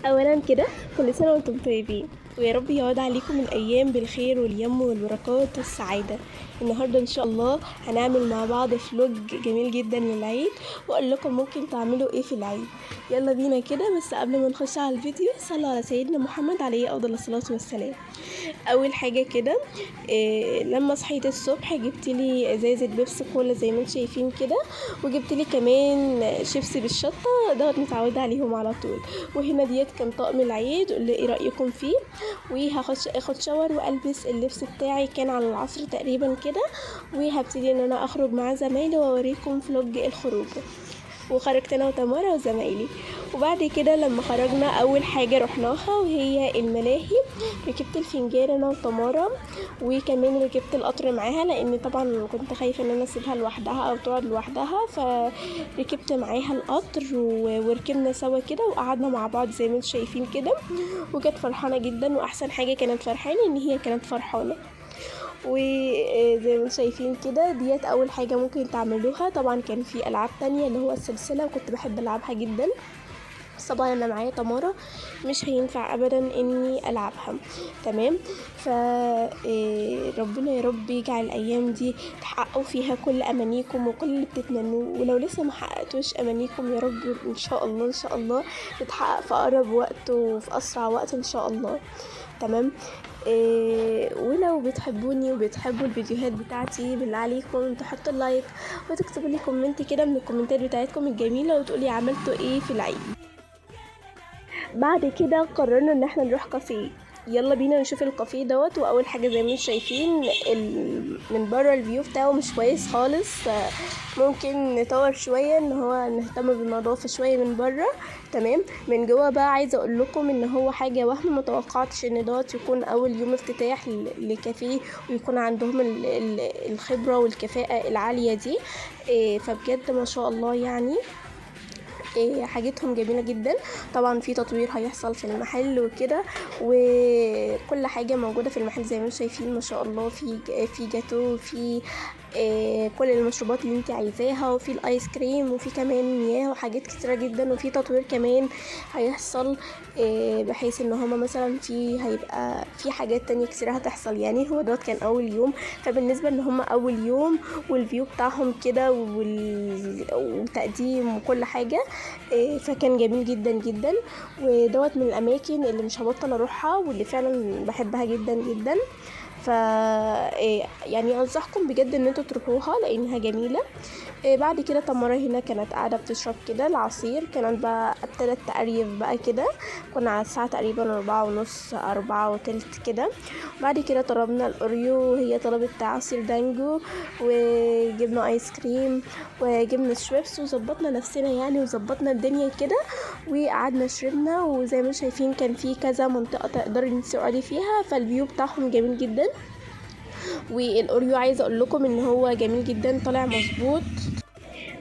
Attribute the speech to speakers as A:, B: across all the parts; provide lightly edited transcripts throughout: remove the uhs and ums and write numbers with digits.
A: اولا كده كل سنه وانتم طيبين، ويا رب يعود عليكم الايام بالخير واليم والبركات والسعاده. النهارده ان شاء الله هنعمل مع بعض فلوج جميل جدا للعيد، واقول لكم ممكن تعملوا ايه في العيد. يلا بينا كده، بس قبل ما نخش على الفيديو صلوا على سيدنا محمد عليه افضل الصلاه والسلام. اول حاجه كده لما صحيت الصبح جبت لي ازازه بيبسي كولا زي ما انتم شايفين كده، وجبت لي كمان شيبسي بالشطه دوت متعوده عليهم على طول. وهنا ديت كان طقم العيد، قولوا ايه رايكم فيه. وهخش اخد شاور والبس اللبس بتاعي، كان على العصر تقريبا كده، وهبتدي ان انا اخرج مع زمايلي واوريكم فلوج الخروج. وخرجت انا وتمارا وزمايلي. وبعد كده لما خرجنا اول حاجه رحناها وهي الملاهي، ركبت الفنجان انا وتمارا، وكمان ركبت القطر معاها لان طبعا كنت خايفه ان انا اسيبها لوحدها او تقعد لوحدها، فركبت معاها القطر وركبنا سوا كده وقعدنا مع بعض زي ما انتم شايفين كده. وكانت فرحانه جدا، واحسن حاجه كانت فرحانه ان هي كانت فرحانه. وزي ما انتم شايفين كده ديت اول حاجه ممكن تعملوها. طبعا كان في العاب تانية اللي هو السلسله، وكنت بحب العبها جدا، بس طبعا انا معايا تمارا مش هينفع ابدا اني العبها. تمام. ف ربنا يا رب يجعل الايام دي تحققوا فيها كل امانيكم وكل اللي بتتمنوه، ولو لسه ما حققتوش امانيكم يا رب ان شاء الله ان شاء الله تتحقق في اقرب وقت وفي اسرع وقت ان شاء الله. تمام. ولو بتحبوني وبتحبوا الفيديوهات بتاعتي بالله عليكم تحطوا اللايك وتكتبوا لي كومنت كده من الكومنتات بتاعتكم الجميله وتقولي عملتوا ايه في العيد. بعد كده قررنا ان احنا نروح كافيه. يلا بينا نشوف الكافيه دوت. واول حاجه زي ما انتم شايفين من بره الفيو بتاعه مش كويس خالص، ممكن نطور شويه ان هو نهتم بالنظافه شويه من بره. تمام. من جوه بقى عايزه اقول لكم ان هو حاجه وهم، ما توقعتش ان دوت يكون اول يوم افتتاح لكافيه ويكون عندهم الخبره والكفاءه العاليه دي. فبجد ما شاء الله يعني حاجتهم جميلة جدا. طبعا في تطوير هيحصل في المحل وكده، وكل حاجة موجودة في المحل زي ما انتم شايفين ما شاء الله. في جاتو، في كل المشروبات اللي انت عايزاها، وفي الايس كريم، وفي كمان مياه وحاجات كتيرة جدا. وفي تطوير كمان هيحصل بحيث ان هما مثلا هيبقى في حاجات تانية كتيرة هتحصل. يعني هو دوت كان اول يوم، فبالنسبة ان هما اول يوم والفيو بتاعهم كده وتقديم وكل حاجة، فكان جميل جدا جدا. ودوت من الاماكن اللي مش هبطل اروحها واللي فعلا بحبها جدا جدا. ف يعني انصحكم بجد ان انتوا تروحوها لانها جميله. بعد كده تمارا هنا كانت قاعده بتشرب كده العصير، كانت بقى ابتدت تقريف بقى كده. كنا على الساعه تقريبا 4:30 4:15 كده. بعد كده طلبنا الاوريو وهي طلبت عصير دانجو، وجبنا ايس كريم وجبنا شويبس وظبطنا نفسنا يعني وظبطنا الدنيا كده وقعدنا شربنا. وزي ما شايفين كان في كذا منطقه تقدري تقعدي فيها، فالفيو بتاعهم جميل جدا. والاوريو عايزه اقول لكم ان هو جميل جدا، طالع مظبوط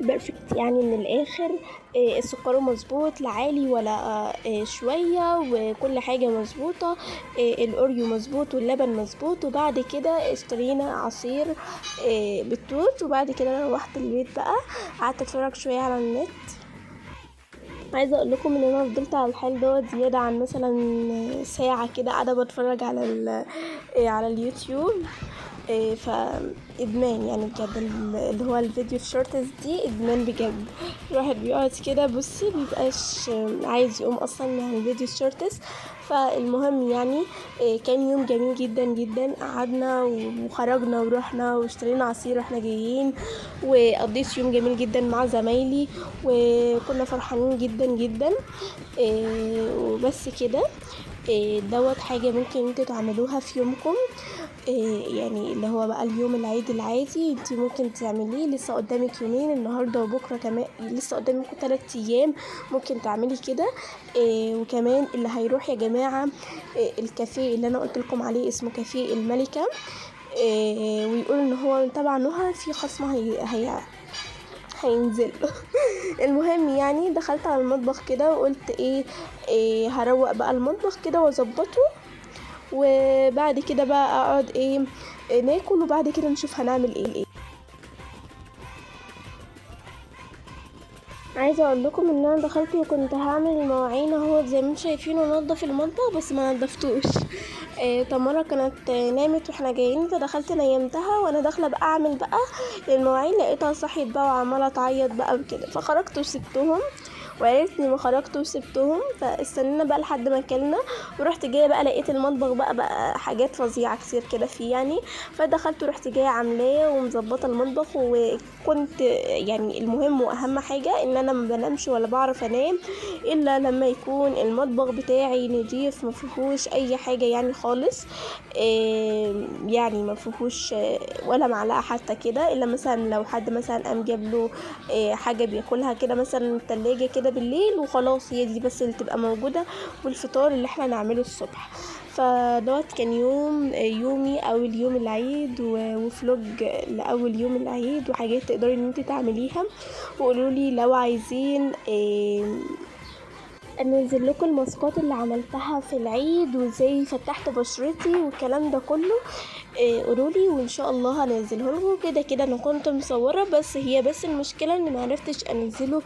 A: بيرفكت يعني من الاخر. السكر مظبوط لا عالي ولا شويه، وكل حاجه مظبوطه. الاوريو مظبوط واللبن مظبوط. وبعد كده اشترينا عصير بالتوت. وبعد كده روحت البيت بقى، قعدت اتفرج شويه على النت. عايزه اقول لكم ان انا فضلت على الحال دوت زياده عن مثلا ساعه كده قاعده بتفرج على على اليوتيوب. فادمان يعني بجد، اللي هو الفيديو الشورتس دي ادمان بجد. الواحد بيقعد كده بصي مبيبقاش عايز يقوم اصلا من الفيديو الشورتس. فالمهم يعني كان يوم جميل جدا جدا. قعدنا وخرجنا ورحنا واشترينا عصير واحنا جايين، وقضيت يوم جميل جدا مع زمايلي وكنا فرحانين جدا جدا. وبس كده. دوت حاجة ممكن انتوا تعملوها في يومكم. يعني اللي هو بقى اليوم العيد العادي انت ممكن تعمليه. لسه قدامك يومين، النهارده وبكره كمان لسه قدامك 3 ايام ممكن تعملي كده. وكمان اللي هيروح يا جماعه الكافيه اللي انا قلت لكم عليه اسمه كافيه الملكه، ويقول ان هو تبع نهى في خصم هينزل. المهم يعني دخلت على المطبخ كده وقلت هروق بقى المطبخ كده واظبطه، وبعد كده بقى اقعد ناكل، وبعد كده نشوف هنعمل ايه. عايزه اقول لكم ان انا دخلت وكنت هعمل المواعين اهو زي ما انتم شايفين ونضف المطبخ بس ما نضفتوش. تمارا كانت نامت واحنا جايين فدخلت نيمتها وانا داخله بقى اعمل بقى المواعين لقيتها صحيت بقى وعماله تعيط بقى وكده فخرجت وسبتهم وعرفتني ما خرجت وسبتهم فاستنينا بقى لحد ما اكلنا ورحت جايه بقى لقيت المطبخ بقى حاجات فظيعه كتير كده فيه يعني فدخلت ورحت جايه عاملاه ومظبطه المطبخ وكنت يعني المهم واهم حاجه ان انا ما بنامش ولا بعرف انام الا لما يكون المطبخ بتاعي نضيف ما فيهوش اي حاجه يعني خالص. يعني ما فيهوش ولا معلقه حتى كده الا مثلا لو حد مثلا قام جاب له حاجه بياكلها كده مثلا من التلاجة كده بالليل وخلاص هي دي بس اللي تبقى موجوده والفطار اللي احنا نعمله الصبح. فدوت كان يومي اول يوم العيد وفلوج لاول يوم العيد وحاجات تقدري ان انت تعمليها وقولولي لو عايزين انزل لكم الماسكات اللي عملتها في العيد وازاي فتحت بشرتي والكلام ده كله. قولولي وان شاء الله هنزله لكم كده كده انا كنت مصوره بس المشكله ان معرفتش انزله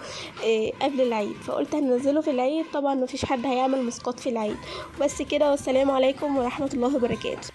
A: قبل العيد فقلت هنزله في العيد طبعا مفيش حد هيعمل ماسكات في العيد. بس كده والسلام عليكم ورحمه الله وبركاته.